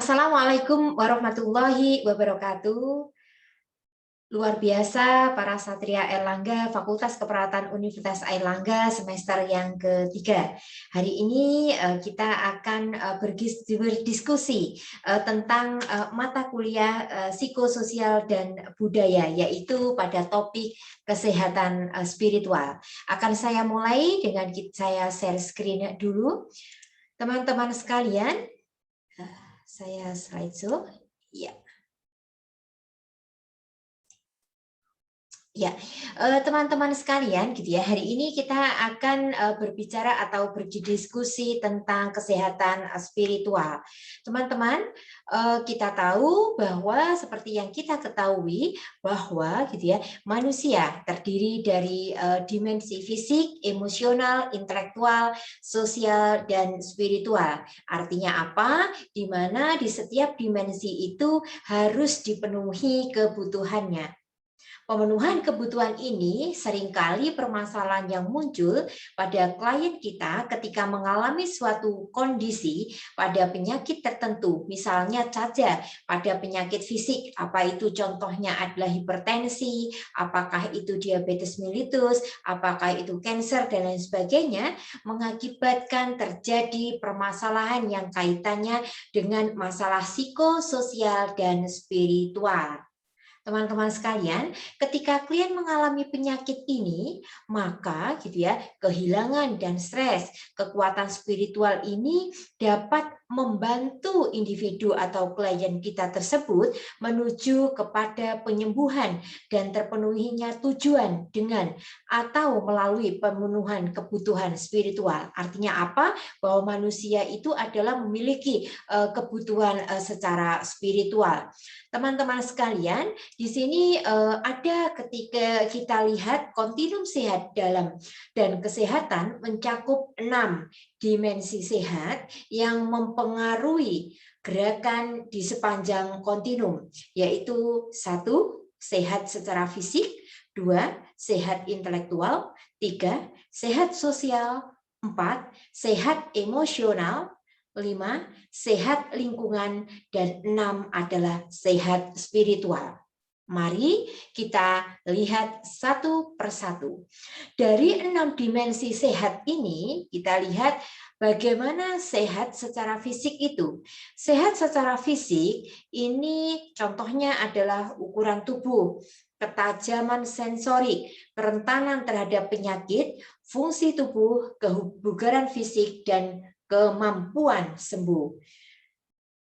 Assalamualaikum warahmatullahi wabarakatuh. Luar biasa para Satria Airlangga, Fakultas Keperawatan Universitas Airlangga semester yang ketiga. Hari ini kita akan berdiskusi tentang mata kuliah psikososial dan budaya, yaitu pada topik kesehatan spiritual. Akan saya mulai dengan saya share screen dulu. Teman-teman sekalian, saya slideshow. Ya. Ya, teman-teman sekalian, gitu ya. Hari ini kita akan berbicara atau berdiskusi tentang kesehatan spiritual. Teman-teman, kita tahu bahwa seperti yang kita ketahui bahwa, gitu ya, manusia terdiri dari dimensi fisik, emosional, intelektual, sosial, dan spiritual. Artinya apa? Di mana di setiap dimensi itu harus dipenuhi kebutuhannya. Pemenuhan kebutuhan ini seringkali permasalahan yang muncul pada klien kita ketika mengalami suatu kondisi pada penyakit tertentu, misalnya saja pada penyakit fisik, apa itu contohnya adalah hipertensi, apakah itu diabetes mellitus, apakah itu kanker dan lain sebagainya, mengakibatkan terjadi permasalahan yang kaitannya dengan masalah psikososial dan spiritual. Teman-teman sekalian, ketika klien mengalami penyakit ini, maka gitu ya, kehilangan dan stres, kekuatan spiritual ini dapat membantu individu atau klien kita tersebut menuju kepada penyembuhan dan terpenuhinya tujuan dengan atau melalui pemenuhan kebutuhan spiritual. Artinya apa? Bahwa manusia itu adalah memiliki kebutuhan secara spiritual. Teman-teman sekalian, di sini ada ketika kita lihat kontinum sehat dalam dan kesehatan mencakup 6 dimensi sehat yang mempengaruhi gerakan di sepanjang kontinum, yaitu 1. Sehat secara fisik, 2. Sehat intelektual, 3. Sehat sosial, 4. Sehat emosional, 5. Sehat lingkungan, dan 6 adalah sehat spiritual. Mari kita lihat satu persatu. Dari 6 dimensi sehat ini, kita lihat bagaimana sehat secara fisik itu. Sehat secara fisik ini contohnya adalah ukuran tubuh, ketajaman sensorik, kerentanan terhadap penyakit, fungsi tubuh, kebugaran fisik, dan kemampuan sembuh.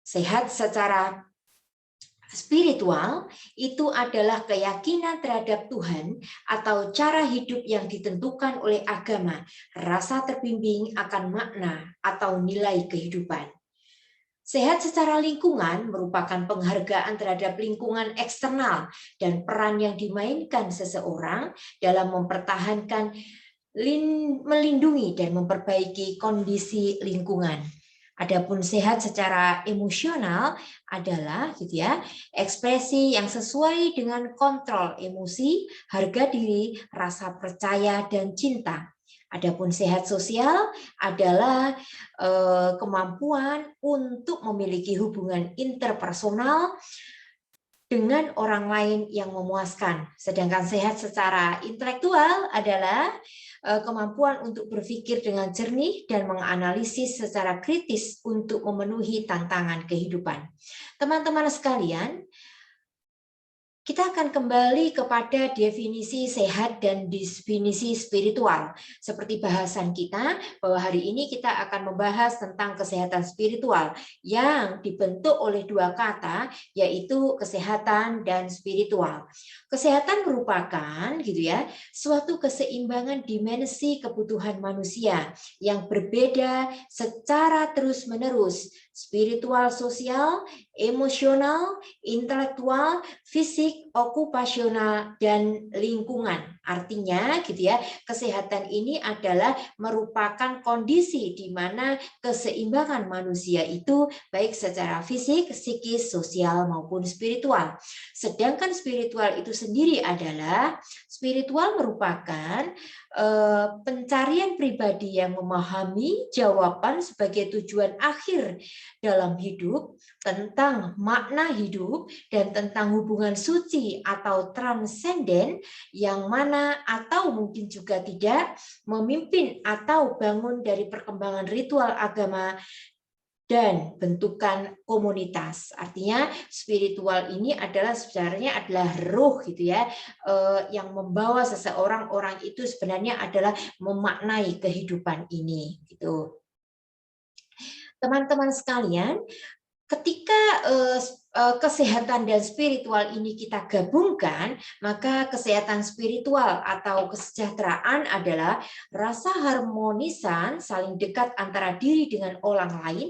Sehat secara spiritual itu adalah keyakinan terhadap Tuhan atau cara hidup yang ditentukan oleh agama, rasa terbimbing akan makna atau nilai kehidupan. Sehat secara lingkungan merupakan penghargaan terhadap lingkungan eksternal dan peran yang dimainkan seseorang dalam mempertahankan, melindungi, dan memperbaiki kondisi lingkungan. Adapun sehat secara emosional adalah gitu ya, ekspresi yang sesuai dengan kontrol emosi, harga diri, rasa percaya, dan cinta. Adapun sehat sosial adalah kemampuan untuk memiliki hubungan interpersonal dengan orang lain yang memuaskan. Sedangkan sehat secara intelektual adalah kemampuan untuk berpikir dengan jernih dan menganalisis secara kritis untuk memenuhi tantangan kehidupan. Teman-teman sekalian, kita akan kembali kepada definisi sehat dan definisi spiritual. Seperti bahasan kita, bahwa hari ini kita akan membahas tentang kesehatan spiritual yang dibentuk oleh 2 kata, yaitu kesehatan dan spiritual. Kesehatan merupakan gitu ya, suatu keseimbangan dimensi kebutuhan manusia yang berbeda secara terus-menerus, spiritual, sosial, emosional, intelektual, fisik, okupasional, dan lingkungan. Artinya gitu ya, kesehatan ini adalah merupakan kondisi di mana keseimbangan manusia itu baik secara fisik, psikis, sosial maupun spiritual. Sedangkan spiritual itu sendiri adalah spiritual merupakan pencarian pribadi yang memahami jawaban sebagai tujuan akhir dalam hidup, tentang makna hidup, dan tentang hubungan suci atau transenden yang mana atau mungkin juga tidak memimpin atau bangun dari perkembangan ritual agama dan bentukan komunitas. Artinya spiritual ini adalah sebenarnya adalah ruh gitu ya, yang membawa seseorang, orang itu sebenarnya adalah memaknai kehidupan ini gitu. Teman-teman sekalian, ketika kesehatan dan spiritual ini kita gabungkan, maka kesehatan spiritual atau kesejahteraan adalah rasa harmonisan saling dekat antara diri dengan orang lain,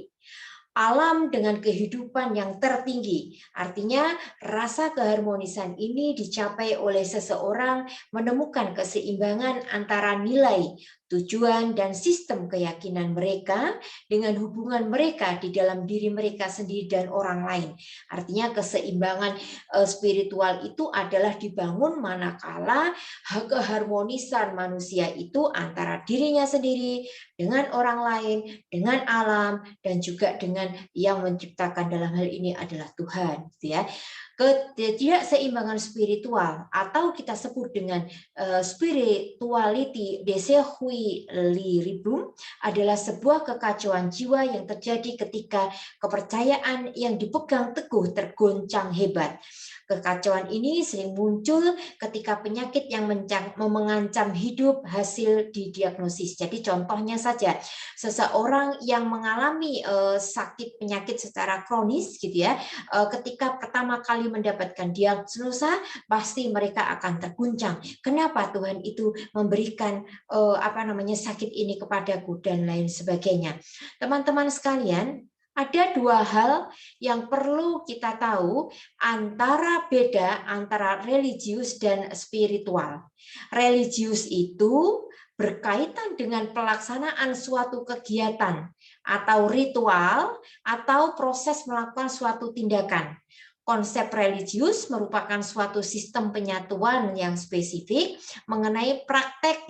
alam dengan kehidupan yang tertinggi. Artinya rasa keharmonisan ini dicapai oleh seseorang menemukan keseimbangan antara nilai, tujuan, dan sistem keyakinan mereka dengan hubungan mereka di dalam diri mereka sendiri dan orang lain. Artinya keseimbangan spiritual itu adalah dibangun manakala keharmonisan manusia itu antara dirinya sendiri, dengan orang lain, dengan alam, dan juga dengan yang menciptakan, dalam hal ini adalah Tuhan, gitu ya. Ketidakseimbangan spiritual atau kita sebut dengan spirituality desequilibrium adalah sebuah kekacauan jiwa yang terjadi ketika kepercayaan yang dipegang teguh tergoncang hebat. Kekacauan ini sering muncul ketika penyakit yang mengancam hidup hasil didiagnosis. Jadi contohnya saja, seseorang yang mengalami sakit penyakit secara kronis gitu ya, ketika pertama kali mendapatkan diagnosa pasti mereka akan terguncang. Kenapa Tuhan itu memberikan sakit ini kepadaku dan lain sebagainya. Teman-teman sekalian, ada dua hal yang perlu kita tahu beda antara religius dan spiritual. Religius itu berkaitan dengan pelaksanaan suatu kegiatan atau ritual atau proses melakukan suatu tindakan. Konsep religius merupakan suatu sistem penyatuan yang spesifik mengenai praktek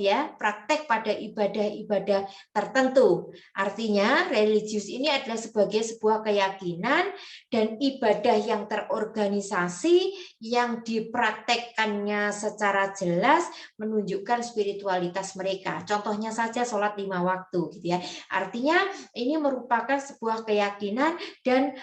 pada ibadah-ibadah tertentu. Artinya religius ini adalah sebagai sebuah keyakinan dan ibadah yang terorganisasi yang dipraktekkannya secara jelas menunjukkan spiritualitas mereka. Contohnya saja sholat 5 waktu gitu ya. Artinya ini merupakan sebuah keyakinan dan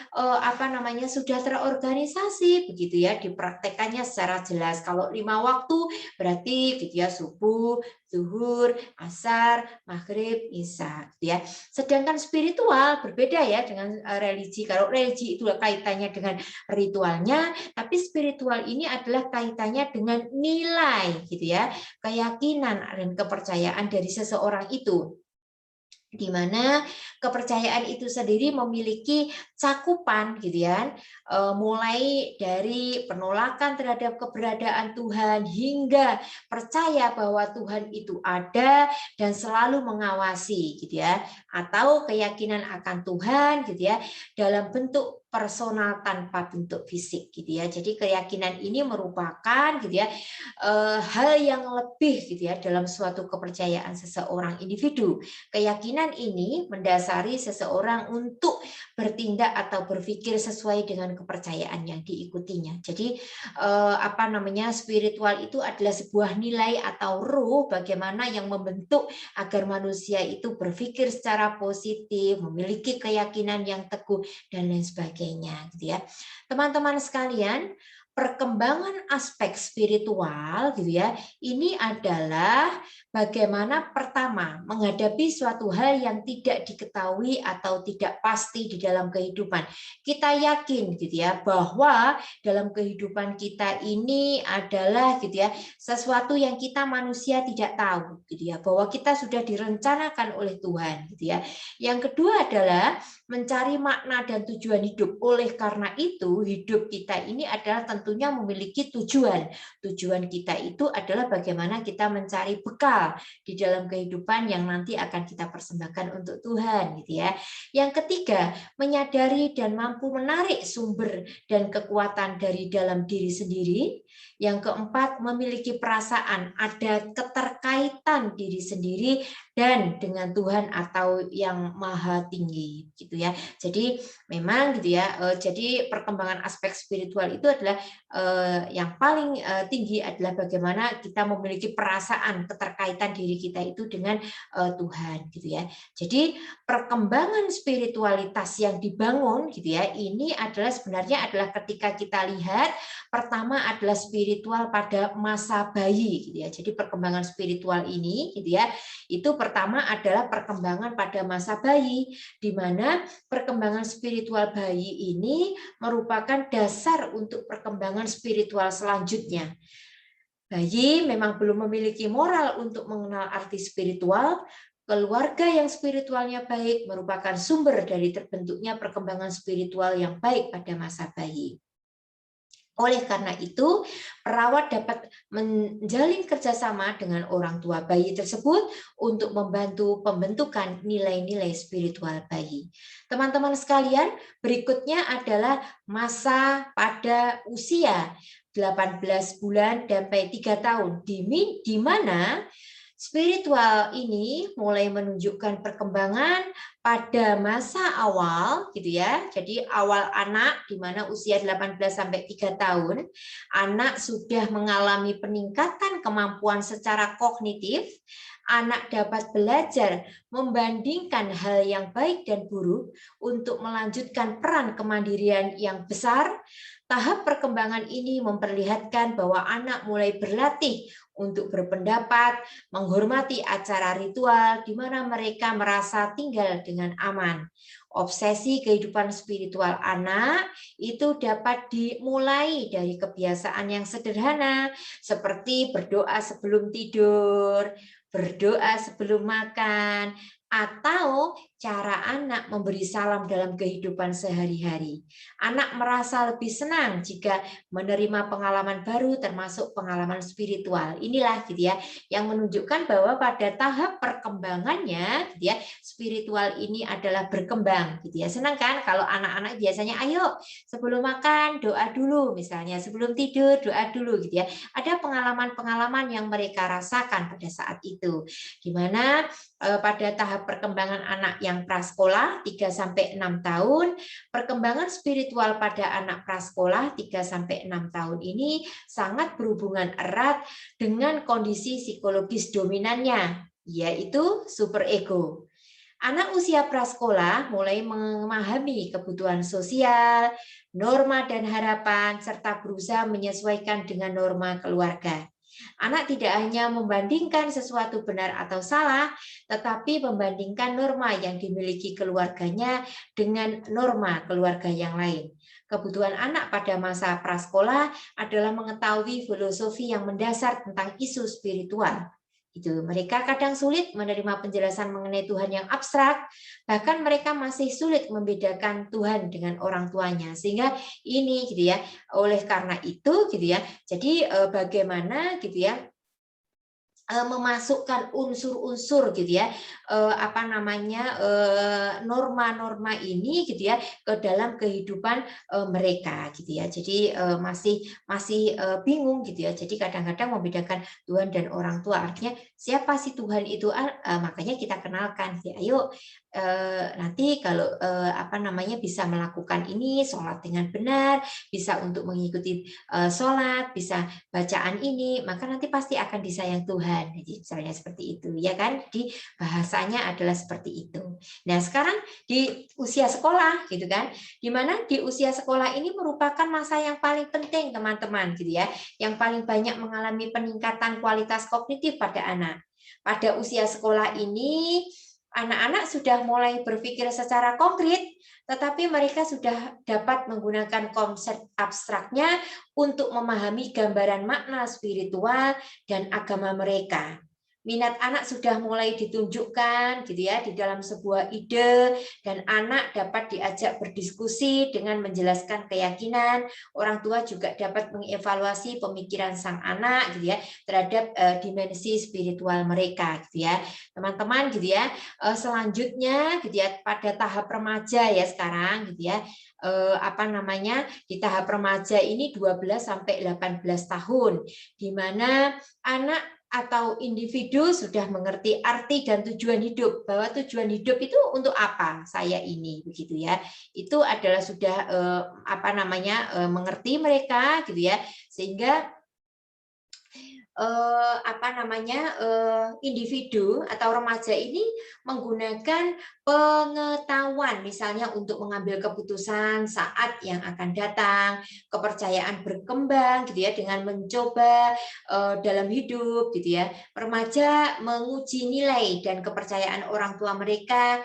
sudah terorganisasi begitu ya, dipraktekannya secara jelas. Kalau 5 waktu berarti gitu ya, subuh, zuhur, asar, maghrib, isya gitu ya. Sedangkan spiritual berbeda ya dengan religi. Kalau religi itu kaitannya dengan ritualnya, tapi spiritual ini adalah kaitannya dengan nilai gitu ya, keyakinan dan kepercayaan dari seseorang itu, di mana kepercayaan itu sendiri memiliki cakupan gitu ya, mulai dari penolakan terhadap keberadaan Tuhan hingga percaya bahwa Tuhan itu ada dan selalu mengawasi gitu ya, atau keyakinan akan Tuhan gitu ya dalam bentuk personal tanpa bentuk fisik gitu ya. Jadi keyakinan ini merupakan gitu ya hal yang lebih gitu ya dalam suatu kepercayaan seseorang individu. Keyakinan ini mendasari seseorang untuk bertindak atau berpikir sesuai dengan kepercayaan yang diikutinya. Jadi spiritual itu adalah sebuah nilai atau ruh bagaimana yang membentuk agar manusia itu berpikir secara positif, memiliki keyakinan yang teguh dan lain sebagainya gitu ya. Teman-teman sekalian, perkembangan aspek spiritual gitu ya, ini adalah bagaimana pertama menghadapi suatu hal yang tidak diketahui atau tidak pasti di dalam kehidupan. Kita yakin gitu ya bahwa dalam kehidupan kita ini adalah gitu ya sesuatu yang kita manusia tidak tahu gitu ya, bahwa kita sudah direncanakan oleh Tuhan gitu ya. Yang kedua adalah mencari makna dan tujuan hidup. Oleh karena itu, hidup kita ini adalah tentunya memiliki tujuan. Tujuan kita itu adalah bagaimana kita mencari bekal di dalam kehidupan yang nanti akan kita persembahkan untuk Tuhan, gitu ya. Yang ketiga, menyadari dan mampu menarik sumber dan kekuatan dari dalam diri sendiri. Yang keempat, memiliki perasaan ada keterkaitan diri sendiri dan dengan Tuhan atau yang maha tinggi, gitu ya. Jadi memang gitu ya. Jadi perkembangan aspek spiritual itu adalah yang paling tinggi adalah bagaimana kita memiliki perasaan keterkaitan diri kita itu dengan Tuhan, gitu ya. Jadi perkembangan spiritualitas yang dibangun, gitu ya, ini adalah sebenarnya adalah ketika kita lihat pertama adalah spiritual pada masa bayi, gitu ya. Jadi perkembangan spiritual ini, gitu ya, itu pertama adalah perkembangan pada masa bayi, di mana perkembangan spiritual bayi ini merupakan dasar untuk perkembangan spiritual selanjutnya. Bayi memang belum memiliki moral untuk mengenal arti spiritual. Keluarga yang spiritualnya baik merupakan sumber dari terbentuknya perkembangan spiritual yang baik pada masa bayi. Oleh karena itu, perawat dapat menjalin kerjasama dengan orang tua bayi tersebut untuk membantu pembentukan nilai-nilai spiritual bayi. Teman-teman sekalian, berikutnya adalah masa pada usia 18 bulan sampai 3 tahun, di mana spiritual ini mulai menunjukkan perkembangan pada masa awal, gitu ya. Jadi awal anak di mana usia 18 sampai 3 tahun, anak sudah mengalami peningkatan kemampuan secara kognitif, anak dapat belajar membandingkan hal yang baik dan buruk untuk melanjutkan peran kemandirian yang besar. Tahap perkembangan ini memperlihatkan bahwa anak mulai berlatih untuk berpendapat, menghormati acara ritual di mana mereka merasa tinggal dengan aman. Obsesi kehidupan spiritual anak itu dapat dimulai dari kebiasaan yang sederhana seperti berdoa sebelum tidur, berdoa sebelum makan, atau cara anak memberi salam dalam kehidupan sehari-hari. Anak merasa lebih senang jika menerima pengalaman baru termasuk pengalaman spiritual. Inilah gitu ya yang menunjukkan bahwa pada tahap perkembangannya gitu ya, spiritual ini adalah berkembang gitu ya. Senang kan kalau anak-anak biasanya ayo sebelum makan doa dulu, misalnya sebelum tidur doa dulu gitu ya. Ada pengalaman-pengalaman yang mereka rasakan pada saat itu, di mana pada tahap perkembangan anak yang prasekolah 3 sampai 6 tahun, perkembangan spiritual pada anak prasekolah 3 sampai 6 tahun ini sangat berhubungan erat dengan kondisi psikologis dominannya, yaitu superego. Anak usia prasekolah mulai memahami kebutuhan sosial, norma dan harapan, serta berusaha menyesuaikan dengan norma keluarga. Anak tidak hanya membandingkan sesuatu benar atau salah, tetapi membandingkan norma yang dimiliki keluarganya dengan norma keluarga yang lain. Kebutuhan anak pada masa prasekolah adalah mengetahui filosofi yang mendasar tentang isu spiritual. Itu mereka kadang sulit menerima penjelasan mengenai Tuhan yang abstrak, bahkan mereka masih sulit membedakan Tuhan dengan orang tuanya. Sehingga ini gitu ya, oleh karena itu gitu ya. Jadi bagaimana gitu ya memasukkan unsur-unsur gitu ya, apa namanya, norma-norma ini gitu ya ke dalam kehidupan mereka gitu ya. Jadi masih masih bingung gitu ya. Jadi kadang-kadang membedakan Tuhan dan orang tua, artinya siapa sih Tuhan itu? Makanya kita kenalkan ya. Ayo nanti kalau apa namanya bisa melakukan ini, sholat dengan benar, bisa untuk mengikuti sholat, bisa bacaan ini, maka nanti pasti akan disayang Tuhan. Jadi misalnya seperti itu, ya kan? Di bahasanya adalah seperti itu. Nah, sekarang di usia sekolah, gitu kan? Di mana di usia sekolah ini merupakan masa yang paling penting, teman-teman, gitu ya. Yang paling banyak mengalami peningkatan kualitas kognitif pada anak. Pada usia sekolah ini, anak-anak sudah mulai berpikir secara konkret, tetapi mereka sudah dapat menggunakan konsep abstraknya untuk memahami gambaran makna spiritual dan agama mereka. minat anak sudah mulai ditunjukkan gitu ya di dalam sebuah ide, dan anak dapat diajak berdiskusi dengan menjelaskan keyakinan. Orang tua juga dapat mengevaluasi pemikiran sang anak gitu ya terhadap dimensi spiritual mereka gitu ya. Teman-teman gitu ya. Selanjutnya gitu ya pada tahap remaja ya sekarang gitu ya. Apa namanya? Di tahap remaja ini 12 sampai 18 tahun di mana anak atau individu sudah mengerti arti dan tujuan hidup, bahwa tujuan hidup itu untuk apa saya ini begitu ya, itu adalah sudah apa namanya mengerti mereka gitu ya, sehingga apa namanya individu atau remaja ini menggunakan pengetahuan misalnya untuk mengambil keputusan saat yang akan datang, kepercayaan berkembang gitu ya dengan mencoba dalam hidup gitu ya. Remaja menguji nilai dan kepercayaan orang tua mereka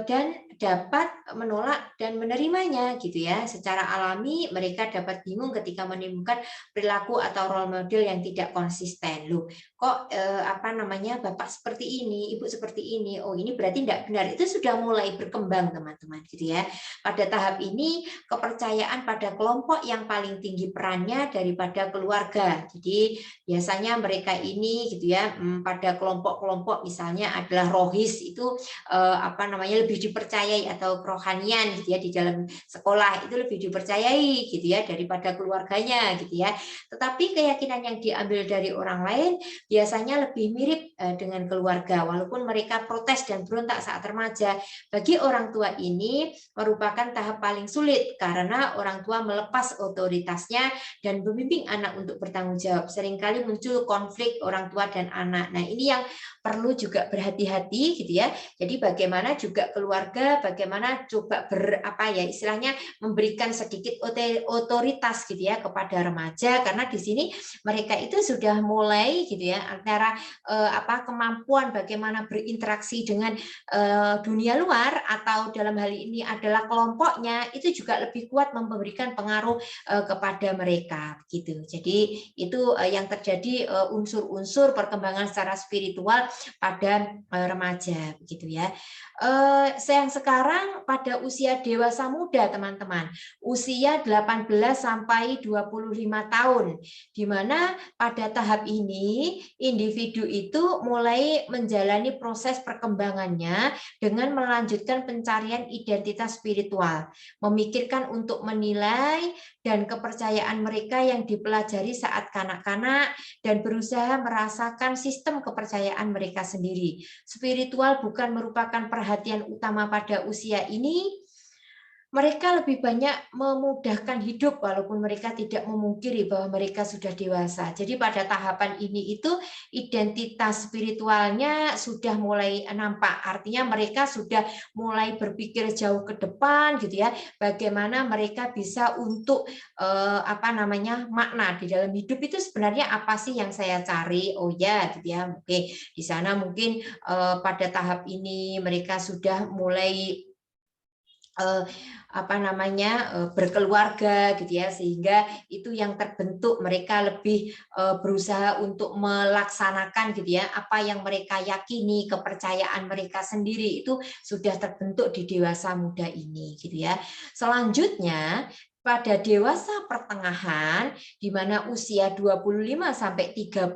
dan dapat menolak dan menerimanya gitu ya. Secara alami mereka dapat bingung ketika menemukan perilaku atau role model yang tidak konsisten. Loh, kok apa namanya Bapak seperti ini, Ibu seperti ini. Oh, ini berarti tidak benar. Itu sudah mulai berkembang teman-teman gitu ya. Pada tahap ini kepercayaan pada kelompok yang paling tinggi perannya daripada keluarga. Jadi biasanya mereka ini gitu ya pada kelompok-kelompok misalnya adalah rohis itu apa namanya lebih dipercayai atau kerohanian gitu ya di dalam sekolah itu lebih dipercayai gitu ya daripada keluarganya gitu ya. Tetapi keyakinan yang diambil dari orang lain biasanya lebih mirip dengan keluarga walaupun mereka protes dan berontak saat remaja. Bagi orang tua ini merupakan tahap paling sulit karena orang tua melepas otoritasnya dan membimbing anak untuk bertanggung jawab. Seringkali muncul konflik orang tua dan anak. Nah, ini yang perlu juga berhati-hati gitu ya. Jadi bagaimana juga keluarga, bagaimana coba apa ya istilahnya memberikan sedikit otoritas gitu ya kepada remaja karena di sini mereka itu sudah mulai gitu ya antara apa kemampuan bagaimana berinteraksi dengan dunia luar atau dalam hal ini adalah kelompoknya itu juga lebih kuat memberikan pengaruh kepada mereka gitu. Jadi itu yang terjadi unsur-unsur perkembangan secara spiritual pada remaja begitu ya. Yang sekarang pada usia dewasa muda teman-teman, usia 18 sampai 25 tahun, di mana pada tahap ini individu itu mulai menjalani proses perkembangannya dengan melanjutkan pencarian identitas spiritual, memikirkan untuk menilai dan kepercayaan mereka yang dipelajari saat kanak-kanak dan berusaha merasakan sistem kepercayaan mereka sendiri. Spiritual bukan merupakan perhatian utama pada usia ini, mereka lebih banyak memudahkan hidup walaupun mereka tidak memungkiri bahwa mereka sudah dewasa. Jadi pada tahapan ini itu identitas spiritualnya sudah mulai nampak. Artinya mereka sudah mulai berpikir jauh ke depan gitu ya. Bagaimana mereka bisa untuk apa namanya makna di dalam hidup itu sebenarnya apa sih yang saya cari? Oh ya gitu ya. Oke, di sana mungkin pada tahap ini mereka sudah mulai apa namanya berkeluarga gitu ya sehingga itu yang terbentuk mereka lebih berusaha untuk melaksanakan gitu ya apa yang mereka yakini kepercayaan mereka sendiri itu sudah terbentuk di dewasa muda ini gitu ya. Selanjutnya pada dewasa pertengahan di mana usia 25 sampai 38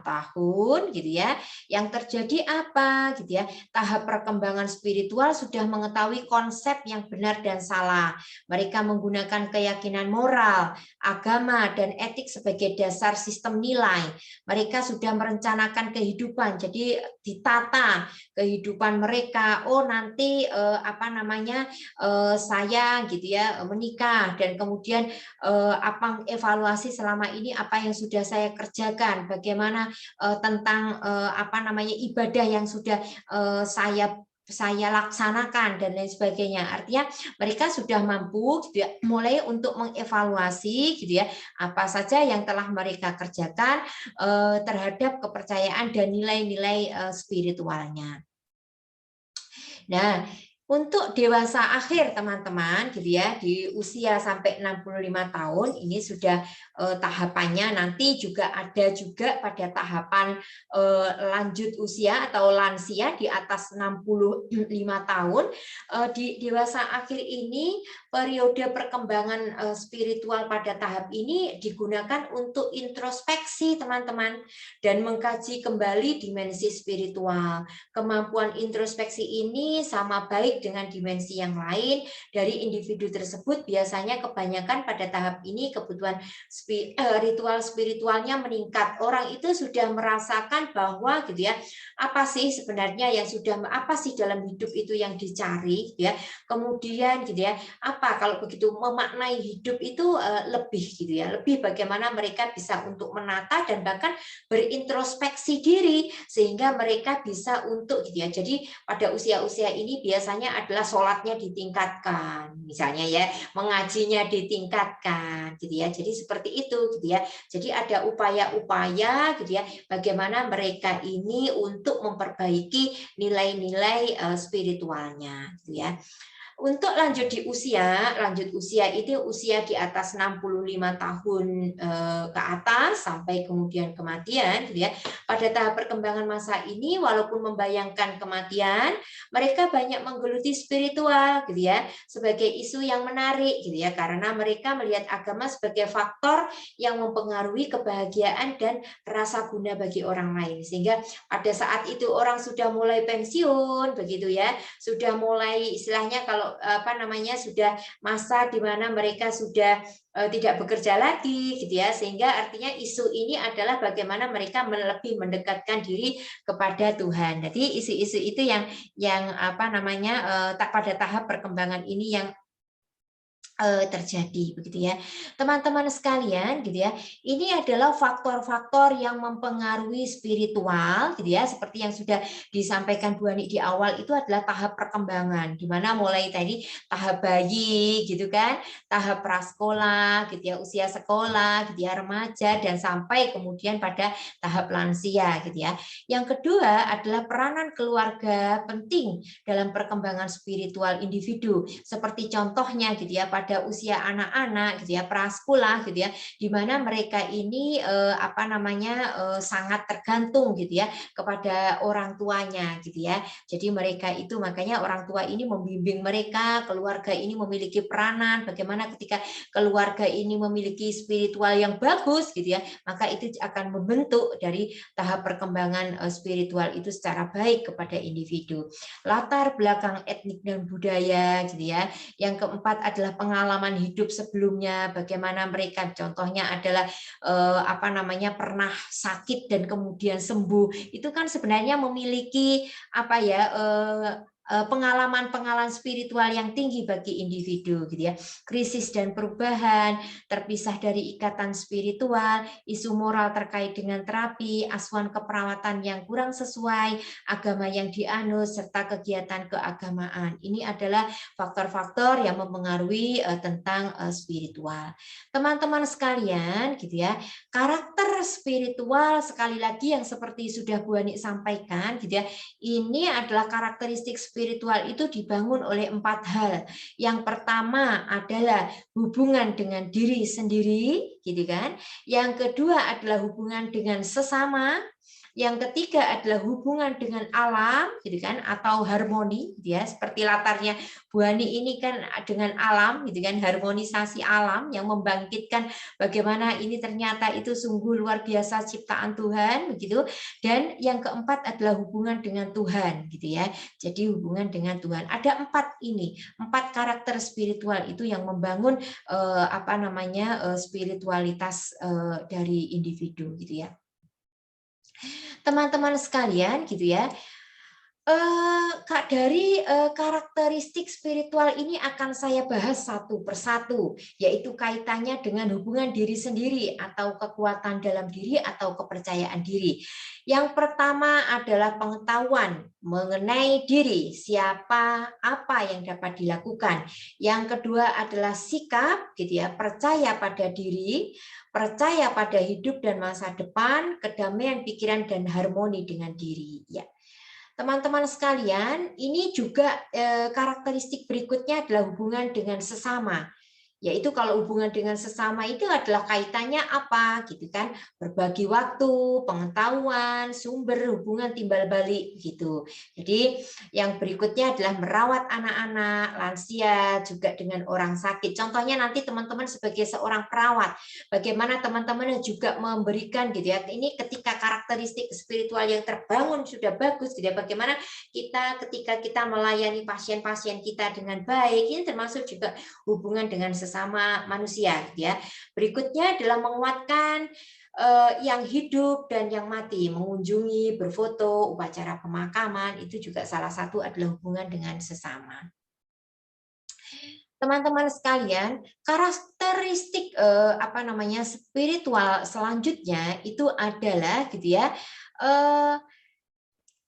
tahun gitu ya yang terjadi apa gitu ya tahap perkembangan spiritual sudah mengetahui konsep yang benar dan salah. Mereka menggunakan keyakinan moral, agama, dan etik sebagai dasar sistem nilai. Mereka sudah merencanakan kehidupan, jadi ditata kehidupan mereka. Oh nanti apa namanya saya gitu ya menikah dan kemudian apa evaluasi selama ini apa yang sudah saya kerjakan, bagaimana tentang apa namanya ibadah yang sudah saya laksanakan dan lain sebagainya. Artinya mereka sudah mampu gitu ya, mulai untuk mengevaluasi gitu ya apa saja yang telah mereka kerjakan terhadap kepercayaan dan nilai-nilai spiritualnya. Nah, Untuk dewasa akhir teman-teman gitu ya, di usia sampai 65 tahun ini sudah tahapannya, nanti juga ada juga pada tahapan lanjut usia atau lansia di atas 65 tahun. Di dewasa akhir ini periode perkembangan spiritual pada tahap ini digunakan untuk introspeksi teman-teman dan mengkaji kembali dimensi spiritual. Kemampuan introspeksi ini sama baik dengan dimensi yang lain dari individu tersebut. Biasanya kebanyakan pada tahap ini kebutuhan ritual spiritualnya meningkat. Orang itu sudah merasakan bahwa gitu ya, apa sih sebenarnya yang sudah, apa sih dalam hidup itu yang dicari gitu ya. Kemudian gitu ya, apa kalau begitu memaknai hidup itu lebih gitu ya, lebih bagaimana mereka bisa untuk menata dan bahkan berintrospeksi diri sehingga mereka bisa untuk gitu ya. Jadi pada usia-usia ini biasanya adalah sholatnya ditingkatkan, misalnya ya, mengajinya ditingkatkan gitu ya. Jadi seperti itu gitu ya. Jadi ada upaya-upaya gitu ya, bagaimana mereka ini untuk memperbaiki nilai-nilai spiritualnya gitu ya. Untuk lanjut usia itu usia di atas 65 tahun ke atas sampai kemudian kematian gitu ya. Pada tahap perkembangan masa ini walaupun membayangkan kematian, mereka banyak menggeluti spiritual gitu ya, sebagai isu yang menarik gitu ya, karena mereka melihat agama sebagai faktor yang mempengaruhi kebahagiaan dan rasa guna bagi orang lain. Sehingga pada saat itu orang sudah mulai pensiun begitu ya, sudah mulai istilahnya kalau sudah masa di mana mereka sudah tidak bekerja lagi gitu ya, sehingga artinya isu ini adalah bagaimana mereka lebih mendekatkan diri kepada Tuhan. Jadi isu-isu itu yang pada tahap perkembangan ini yang terjadi begitu ya. Teman-teman sekalian gitu ya. Ini adalah faktor-faktor yang mempengaruhi spiritual gitu ya, seperti yang sudah disampaikan Bu Ani di awal, itu adalah tahap perkembangan di mana mulai tadi tahap bayi gitu kan, tahap prasekolah gitu ya, usia sekolah gitu ya, remaja dan sampai kemudian pada tahap lansia gitu ya. Yang kedua adalah peranan keluarga penting dalam perkembangan spiritual individu. Seperti contohnya gitu ya, pada usia anak-anak gitu ya, prasekolah gitu ya, di mana mereka ini sangat tergantung gitu ya kepada orang tuanya gitu ya. Jadi mereka itu makanya orang tua ini membimbing mereka, keluarga ini memiliki peranan bagaimana ketika keluarga ini memiliki spiritual yang bagus gitu ya, maka itu akan membentuk dari tahap perkembangan spiritual itu secara baik kepada individu. Latar belakang etnik dan budaya gitu ya. Yang keempat adalah pengalaman hidup sebelumnya, bagaimana mereka contohnya adalah pernah sakit dan kemudian sembuh. Itu kan sebenarnya memiliki pengalaman-pengalaman spiritual yang tinggi bagi individu gitu ya. Krisis dan perubahan, terpisah dari ikatan spiritual, isu moral terkait dengan terapi, asuhan keperawatan yang kurang sesuai, agama yang dianut, serta kegiatan keagamaan. Ini adalah faktor-faktor yang mempengaruhi tentang spiritual. Teman-teman sekalian gitu ya, karakter spiritual sekali lagi yang seperti sudah Bu Ani sampaikan gitu ya, ini adalah karakteristik spiritual itu dibangun oleh 4 hal. Yang pertama adalah hubungan dengan diri sendiri gitu kan. Yang kedua adalah hubungan dengan sesama. Yang ketiga adalah hubungan dengan alam, gitu kan, atau harmoni, gitu ya. Seperti latarnya Bu Ani ini kan dengan alam, gitu kan, harmonisasi alam yang membangkitkan bagaimana ini ternyata itu sungguh luar biasa ciptaan Tuhan, begitu. Dan yang keempat adalah hubungan dengan Tuhan, gitu ya. Jadi hubungan dengan Tuhan. Ada 4 ini, 4 karakter spiritual itu yang membangun spiritualitas dari individu, gitu ya. Teman-teman sekalian gitu ya, dari karakteristik spiritual ini akan saya bahas satu persatu, yaitu kaitannya dengan hubungan diri sendiri atau kekuatan dalam diri atau kepercayaan diri. Yang pertama adalah pengetahuan mengenai diri, siapa, apa yang dapat dilakukan. Yang kedua adalah sikap, gitu ya, percaya pada diri, percaya pada hidup dan masa depan, kedamaian pikiran dan harmoni dengan diri. Ya. Teman-teman sekalian, ini juga karakteristik berikutnya adalah hubungan dengan sesama. Yaitu kalau hubungan dengan sesama itu adalah kaitannya apa gitu kan, berbagi waktu, pengetahuan, sumber hubungan timbal balik gitu. Jadi yang berikutnya adalah merawat anak-anak, lansia, juga dengan orang sakit. Contohnya nanti teman-teman sebagai seorang perawat, bagaimana teman-teman juga memberikan gitu ya. Ini ketika karakteristik spiritual yang terbangun sudah bagus gitu ya. Bagaimana kita ketika kita melayani pasien-pasien kita dengan baik, ini termasuk juga hubungan dengan sesama manusia gitu ya. Berikutnya adalah menguatkan yang hidup dan yang mati, mengunjungi, berfoto, upacara pemakaman, itu juga salah satu adalah hubungan dengan sesama. Teman-teman sekalian, karakteristik apa namanya spiritual selanjutnya itu adalah gitu ya,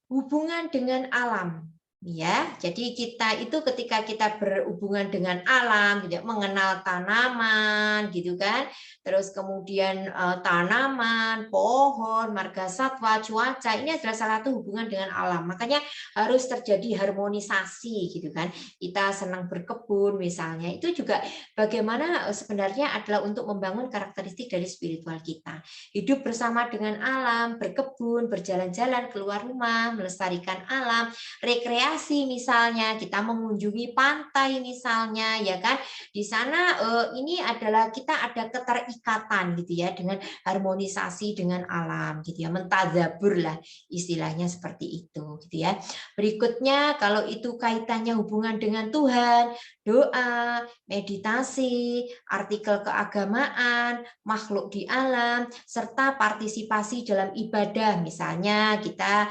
hubungan dengan alam. Ya, jadi kita itu ketika kita berhubungan dengan alam, gitu, mengenal tanaman, gitu kan, terus kemudian tanaman, pohon, marga satwa, cuaca, ini adalah salah satu hubungan dengan alam. Makanya harus terjadi harmonisasi, gitu kan. Kita senang berkebun, misalnya, itu juga bagaimana sebenarnya adalah untuk membangun karakteristik dari spiritual kita. Hidup bersama dengan alam, berkebun, berjalan-jalan keluar rumah, melestarikan alam, rekreasi misalnya, kita mengunjungi pantai misalnya, ya kan. Di sana ini adalah kita ada keterikatan gitu ya dengan harmonisasi dengan alam gitu ya, mentadzabur lah istilahnya seperti itu gitu ya. Berikutnya kalau itu kaitannya hubungan dengan Tuhan, doa, meditasi, artikel keagamaan, makhluk di alam, serta partisipasi dalam ibadah. Misalnya kita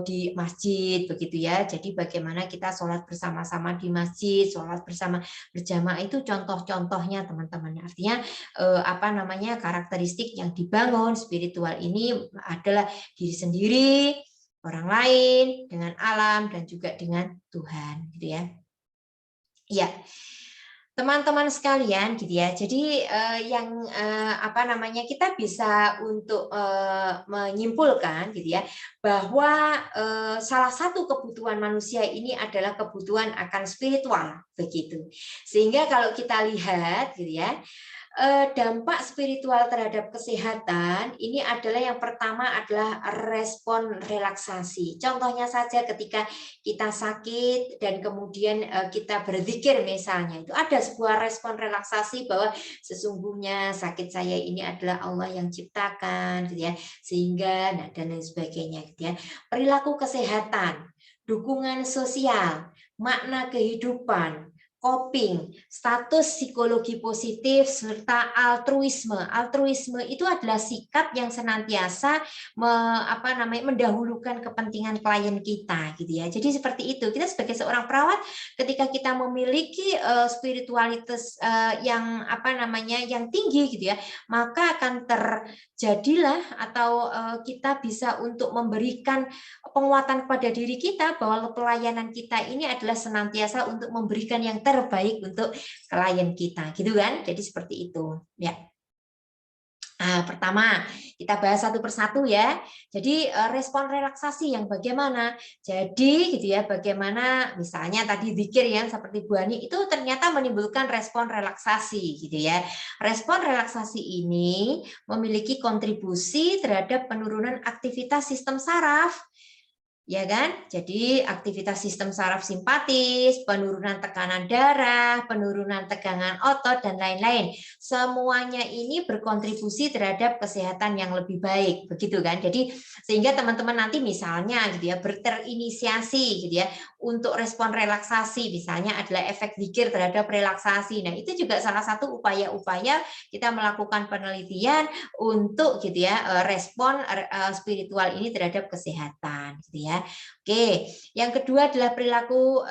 di masjid begitu ya. Jadi bagaimana kita sholat bersama-sama di masjid, sholat bersama berjamaah itu contoh-contohnya teman-teman. Artinya apa namanya karakteristik yang dibangun spiritual ini adalah diri sendiri, orang lain, dengan alam dan juga dengan Tuhan gitu ya. Ya, teman-teman sekalian gitu ya. Jadi yang apa namanya kita bisa untuk menyimpulkan gitu ya bahwa salah satu kebutuhan manusia ini adalah kebutuhan akan spiritual begitu. Sehingga kalau kita lihat gitu ya dampak spiritual terhadap kesehatan ini adalah yang pertama adalah respon relaksasi. Contohnya saja ketika kita sakit dan kemudian kita berzikir misalnya, itu ada sebuah respon relaksasi bahwa sesungguhnya sakit saya ini adalah Allah yang ciptakan gitu ya. Sehingga nah, dan lain sebagainya gitu ya. Perilaku kesehatan, dukungan sosial, makna kehidupan, coping, status psikologi positif, serta altruisme. Altruisme itu adalah sikap yang senantiasa mendahulukan kepentingan klien kita, gitu ya. Jadi seperti itu. Kita sebagai seorang perawat, ketika kita memiliki spiritualitas yang yang tinggi, gitu ya, maka akan terjadilah atau kita bisa untuk memberikan penguatan kepada diri kita bahwa pelayanan kita ini adalah senantiasa untuk memberikan yang terbaik untuk klien kita, gitu kan? Jadi seperti itu, ya. Nah, pertama kita bahas satu persatu ya. Jadi respon relaksasi yang bagaimana? Jadi gitu ya, bagaimana misalnya tadi zikir yang seperti Bu Ani itu ternyata menimbulkan respon relaksasi gitu ya. Respon relaksasi ini memiliki kontribusi terhadap penurunan aktivitas sistem saraf. Ya kan? Jadi aktivitas sistem saraf simpatis, penurunan tekanan darah, penurunan tegangan otot dan lain-lain. Semuanya ini berkontribusi terhadap kesehatan yang lebih baik, begitu kan? Jadi sehingga teman-teman nanti misalnya gitu ya terinisiasi gitu ya untuk respon relaksasi, misalnya adalah efek zikir terhadap relaksasi. Nah, itu juga salah satu upaya-upaya kita melakukan penelitian untuk gitu ya respon spiritual ini terhadap kesehatan gitu ya. Oke, yang kedua adalah perilaku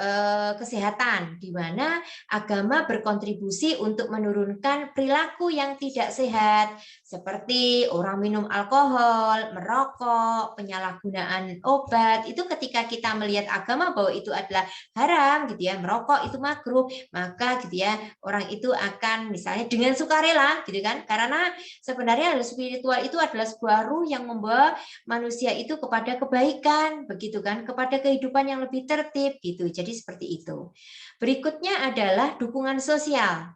kesehatan, di mana agama berkontribusi untuk menurunkan perilaku yang tidak sehat, seperti orang minum alkohol, merokok, penyalahgunaan obat. Itu ketika kita melihat agama bahwa itu adalah haram, gitu ya, merokok itu makruh, maka gitu ya orang itu akan misalnya dengan sukarela, gitu kan? Karena sebenarnya spiritual itu adalah sebuah ruh yang membawa manusia itu kepada kebaikan. begitu kan, kepada kehidupan yang lebih tertib gitu. Jadi seperti itu. Berikutnya adalah dukungan sosial.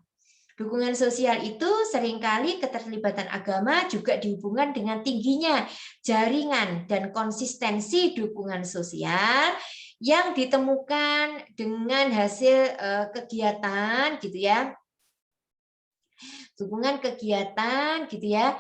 Dukungan sosial itu seringkali keterlibatan agama juga dihubungkan dengan tingginya jaringan dan konsistensi dukungan sosial yang ditemukan dengan hasil kegiatan gitu ya. Dukungan kegiatan gitu ya.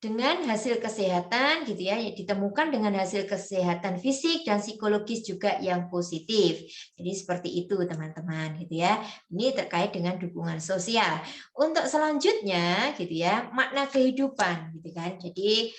Dengan hasil kesehatan gitu ya, ditemukan dengan hasil kesehatan fisik dan psikologis juga yang positif. Jadi seperti itu teman-teman gitu ya. Ini terkait dengan dukungan sosial. Untuk selanjutnya gitu ya, makna kehidupan gitu kan. Jadi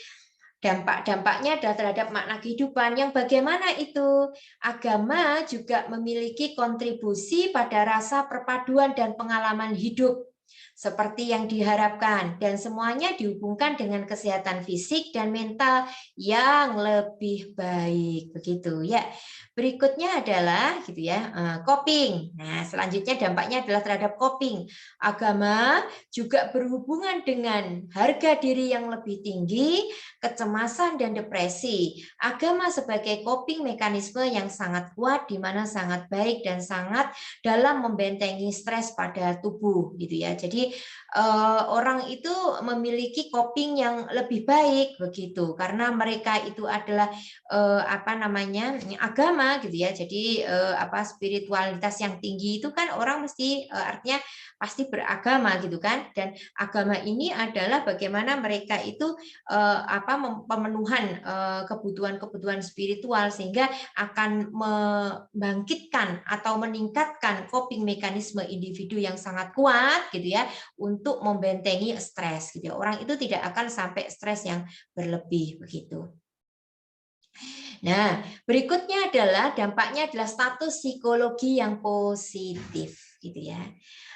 dampak-dampaknya adalah terhadap makna kehidupan yang bagaimana itu agama juga memiliki kontribusi pada rasa perpaduan dan pengalaman hidup seperti yang diharapkan dan semuanya dihubungkan dengan kesehatan fisik dan mental yang lebih baik begitu ya. Berikutnya adalah gitu ya, coping. Nah, selanjutnya dampaknya adalah terhadap coping. Agama juga berhubungan dengan harga diri yang lebih tinggi, kecemasan dan depresi. Agama sebagai coping mekanisme yang sangat kuat di mana sangat baik dan sangat dalam membentengi stres pada tubuh gitu ya. Jadi orang itu memiliki coping yang lebih baik begitu karena mereka itu adalah apa namanya agama gitu ya. Jadi apa spiritualitas yang tinggi itu kan orang mesti artinya pasti beragama gitu kan. Dan agama ini adalah bagaimana mereka itu apa pemenuhan kebutuhan-kebutuhan spiritual sehingga akan membangkitkan atau meningkatkan coping mekanisme individu yang sangat kuat gitu ya untuk membentengi stres gitu ya. Orang itu tidak akan sampai stres yang berlebih begitu. Nah, berikutnya adalah dampaknya adalah status psikologi yang positif gitu ya.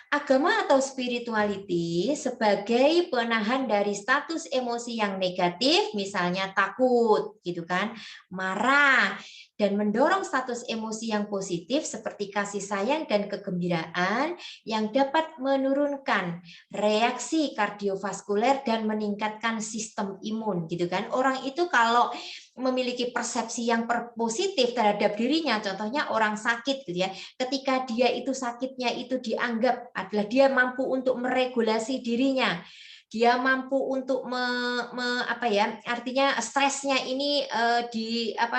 Agama atau spirituality sebagai penahan dari status emosi yang negatif, misalnya takut, gitu kan, marah, dan mendorong status emosi yang positif seperti kasih sayang dan kegembiraan yang dapat menurunkan reaksi kardiovaskuler dan meningkatkan sistem imun, gitu kan. Orang itu kalau memiliki persepsi yang positif terhadap dirinya, contohnya orang sakit gitu ya, ketika dia itu sakitnya itu dianggap adalah dia mampu untuk meregulasi dirinya, dia mampu untuk apa ya, artinya stresnya ini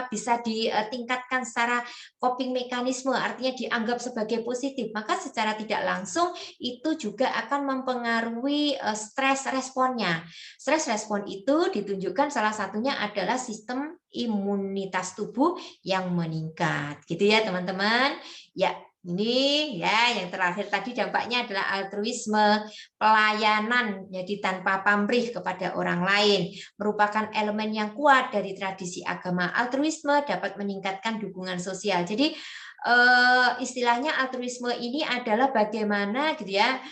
bisa ditingkatkan secara coping mekanisme, artinya dianggap sebagai positif, maka secara tidak langsung itu juga akan mempengaruhi stres responnya. Stres respon itu ditunjukkan salah satunya adalah sistem imunitas tubuh yang meningkat, gitu ya teman-teman. Ya, ini ya yang terakhir tadi dampaknya adalah altruisme, pelayanan jadi tanpa pamrih kepada orang lain, merupakan elemen yang kuat dari tradisi agama. Altruisme dapat meningkatkan dukungan sosial. Jadi istilahnya altruisme ini adalah bagaimana gitu ya,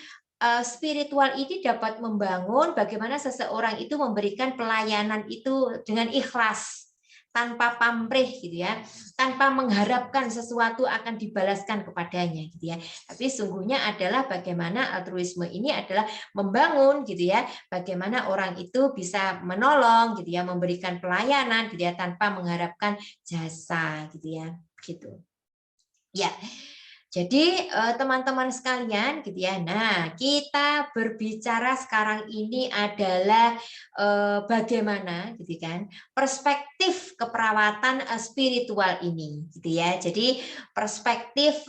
spiritual ini dapat membangun bagaimana seseorang itu memberikan pelayanan itu dengan ikhlas, tanpa pamrih gitu ya, tanpa mengharapkan sesuatu akan dibalaskan kepadanya gitu ya. Tapi sungguhnya adalah bagaimana altruisme ini adalah membangun gitu ya, bagaimana orang itu bisa menolong gitu ya, memberikan pelayanan gitu ya tanpa mengharapkan jasa gitu ya, gitu. Ya. Jadi teman-teman sekalian gitu ya. Nah, kita berbicara sekarang ini adalah bagaimana gitu kan perspektif keperawatan spiritual ini gitu ya. Jadi perspektif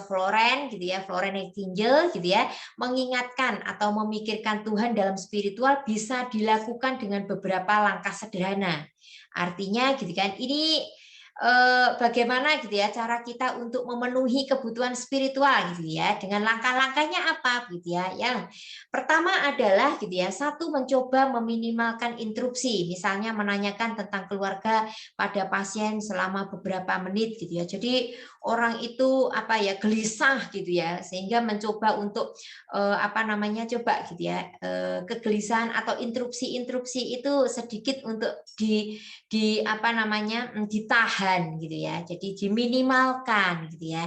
Florence gitu ya, Florence Nightingale gitu ya, mengingatkan atau memikirkan Tuhan dalam spiritual bisa dilakukan dengan beberapa langkah sederhana. Artinya gitu kan, ini bagaimana gitu ya cara kita untuk memenuhi kebutuhan spiritual gitu ya, dengan langkah-langkahnya apa gitu ya. Yang pertama adalah gitu ya, satu, mencoba meminimalkan interupsi, misalnya menanyakan tentang keluarga pada pasien selama beberapa menit gitu ya. Jadi orang itu apa ya, gelisah gitu ya, sehingga mencoba untuk apa namanya, coba gitu ya, kegelisahan atau interupsi itu sedikit untuk di apa namanya, ditahan ditahan gitu ya. Jadi diminimalkan gitu ya.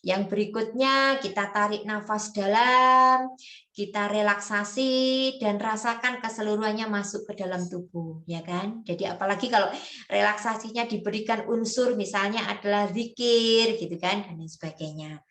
Yang berikutnya kita tarik nafas dalam, kita relaksasi dan rasakan keseluruhannya masuk ke dalam tubuh, ya kan? Jadi apalagi kalau relaksasinya diberikan unsur misalnya adalah zikir gitu kan dan lain sebagainya.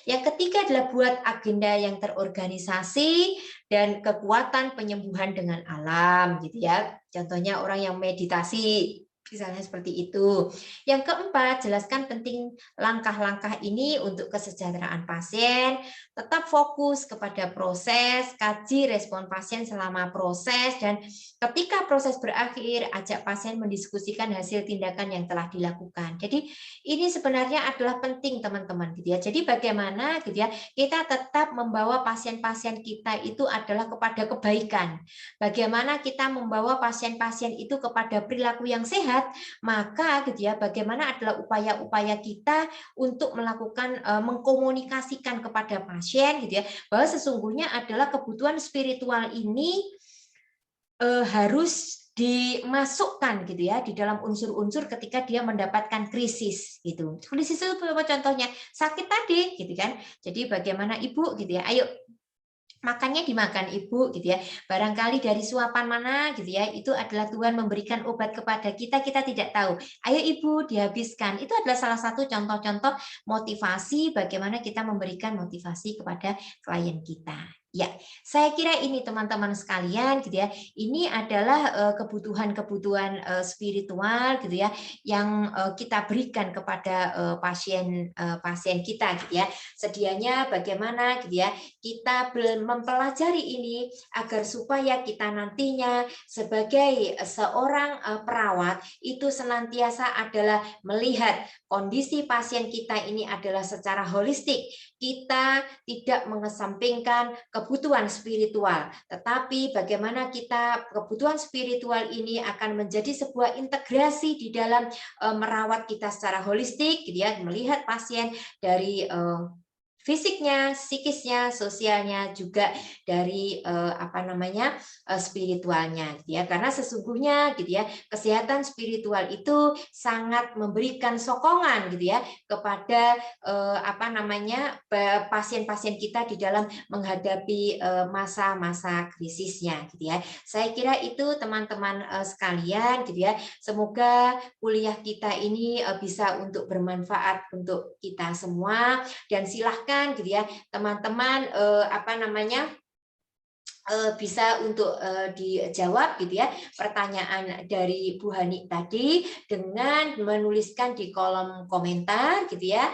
Yang ketiga adalah buat agenda yang terorganisasi dan kekuatan penyembuhan dengan alam gitu ya. Contohnya orang yang meditasi misalnya seperti itu. Yang keempat, jelaskan penting langkah-langkah ini untuk kesejahteraan pasien, tetap fokus kepada proses, kaji respon pasien selama proses, dan ketika proses berakhir, ajak pasien mendiskusikan hasil tindakan yang telah dilakukan. Jadi ini sebenarnya adalah penting teman-teman gitu ya. Jadi bagaimana gitu ya kita tetap membawa pasien-pasien kita itu adalah kepada kebaikan. Bagaimana kita membawa pasien-pasien itu kepada perilaku yang sehat, maka gitu ya bagaimana adalah upaya-upaya kita untuk melakukan mengkomunikasikan kepada pasien gitu ya bahwa sesungguhnya adalah kebutuhan spiritual ini harus dimasukkan gitu ya di dalam unsur-unsur ketika dia mendapatkan krisis gitu. Krisis itu apa contohnya? Sakit tadi gitu kan. Jadi bagaimana Ibu gitu ya. Ayo makannya dimakan Ibu gitu ya. Barangkali dari suapan mana gitu ya, itu adalah Tuhan memberikan obat kepada kita, kita tidak tahu. Ayo Ibu dihabiskan. Itu adalah salah satu contoh-contoh motivasi bagaimana kita memberikan motivasi kepada klien kita. Ya, saya kira ini teman-teman sekalian gitu ya. Ini adalah kebutuhan-kebutuhan spiritual gitu ya yang kita berikan kepada pasien kita gitu ya. Sedianya bagaimana gitu ya kita mempelajari ini agar supaya kita nantinya sebagai seorang perawat itu senantiasa adalah melihat kondisi pasien kita ini adalah secara holistik. Kita tidak mengesampingkan kebutuhan spiritual, tetapi bagaimana kita kebutuhan spiritual ini akan menjadi sebuah integrasi di dalam merawat kita secara holistik, gitu ya, melihat pasien dari fisiknya, psikisnya, sosialnya, juga dari spiritualnya, gitu ya. Karena sesungguhnya, gitu ya, kesehatan spiritual itu sangat memberikan sokongan, gitu ya, kepada pasien-pasien kita di dalam menghadapi masa-masa krisisnya, gitu ya. Saya kira itu teman-teman sekalian, gitu ya. Semoga kuliah kita ini bisa untuk bermanfaat untuk kita semua dan silahkan gitu ya teman-teman bisa untuk dijawab gitu ya pertanyaan dari Bu Hani tadi dengan menuliskan di kolom komentar gitu ya.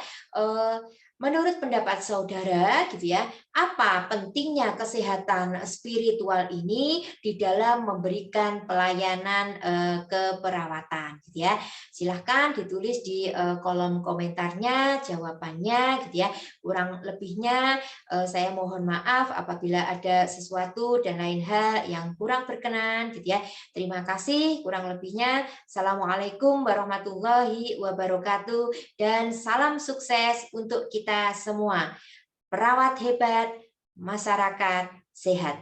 Menurut pendapat saudara gitu ya, apa pentingnya kesehatan spiritual ini di dalam memberikan pelayanan keperawatan gitu ya. Silahkan ditulis di kolom komentarnya jawabannya gitu ya. Kurang lebihnya saya mohon maaf apabila ada sesuatu dan lain hal yang kurang berkenan gitu ya. Terima kasih kurang lebihnya. Assalamualaikum warahmatullahi wabarakatuh dan salam sukses untuk kita semua. Perawat hebat, masyarakat sehat.